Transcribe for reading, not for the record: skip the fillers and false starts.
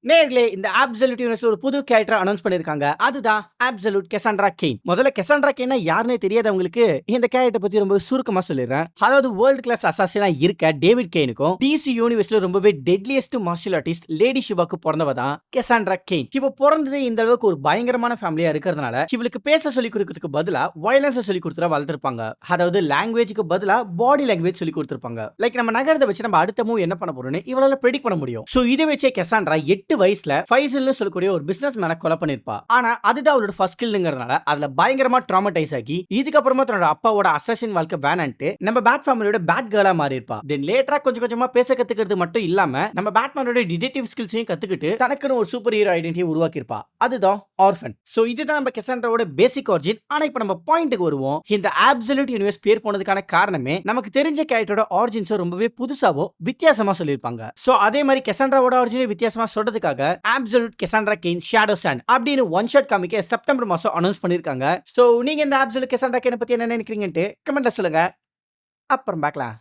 நேர்களே இந்த அப்சல்யூட் யூனிவர்ஸ்ல ஒரு புது கேரக்டர் அனௌன்ஸ் பண்ணிருக்காங்க. அதுதான் அப்சல்யூட் கெசாண்ட்ரா கேன். முதல்ல கெசாண்ட்ரா கேன்னா யாருன்னே தெரியாதவங்களுக்கு இந்த கேரக்டர் பத்தி ரொம்ப சுருக்கமா சொல்லிடுறேன். அதாவது வேர்ல்ட் கிளாஸ் அசாசினா இருக்க டேவிட் கேனுக்கும் டிசி யூனிவர்ஸ்ல ரொம்பவே டெட்லியஸ்ட் மார்ஷியல் ஆர்டிஸ்ட் லேடி ஷிவாக்கு பிறந்தவ தான் கெசாண்ட்ரா கேன். இவ பிறந்தது இந்த அளவுக்கு ஒரு பயங்கரமான ஃபேமிலியா இருக்கிறதுனால இவளுக்கு பேச சொல்லி கொடுக்கிறதுக்கு பதிலா வயலன்ஸ் சொல்லி கொடுத்துற வளர்த்திருப்பாங்க. அதாவது லாங்குவேஜ்க்கு பதிலா பாடி லாங்குவேஜ் சொல்லி கொடுத்திருப்பாங்க. லைக் நம்ம நகரத்தை வச்சு நம்ம அடுத்த மூவ் என்ன பண்ண போறோம்னு இவளால பிரெடிக்ட் பண்ண முடியும். சோ இதை வச்சே கெசாண்ட்ரா 8 வயசுல ஃபைசல்னு சொல்லக்கூடிய ஒரு பிசினஸ் மேன கொலை பண்ணிருப்பா. ஆனா அதுதான் அவளோட ஃபர்ஸ்ட் கில்ங்கிறதுனால அதுல பயங்கரமா ட்ராமடைஸ் ஆகி இதுக்கப்புறமா தன்னோட அப்பாவோட அசாசின் வாழ்க்கை வேணான்ட்டு நம்ம பேட் ஃபேமிலியோட பேட் கேர்லா மாறி இருப்பா. தென் லேட்டரா கொஞ்சம் கொஞ்சமா பேச கத்துக்கிறது மட்டும் இல்லாம நம்ம பேட்மேனோட டிடெக்டிவ் ஸ்கில்ஸையும் கத்துக்கிட்டு தனக்குன்னு ஒரு சூப்பர் ஹீரோ ஐடென்டிட்டி உருவாக்கி இருப்பா. அதுதான் ஆர்ஃபன். சோ இதுதான் நம்ம கெசாண்ட்ராவோட பேசிக் ஆரிஜின். ஆனா இப்போ நம்ம பாயிண்ட்க்கு வருவோம். இந்த அப்சல்யூட் யூனிவர்ஸ் பேர் போனதுக்கான காரணமே நமக்கு தெரிஞ்ச கேரக்டரோட ஆரிஜின்ஸ் ரொம்பவே புதுசாவோ வித்தியாசமா சொல்லிருப்பாங்க. சோ அதே மாதிரி கெசாண்ட்ராவோட ஆரிஜினை வித்தியாசமா சொல்றதுக்காக absolute Cassandra can shadow sand அப்படின்னு ஒன் ஷாட் காமிக்க செப்டம்பர் மாசம் அனௌன்ஸ் பண்ணிருக்காங்க. சோ நீங்க இந்த அப்சல்யூட் கெசாண்ட்ரா கேனை பத்தி என்ன நினைக்கிறீங்கன்னு கமெண்ட்ல சொல்லுங்க. அப்புறம் பார்க்கலாம்.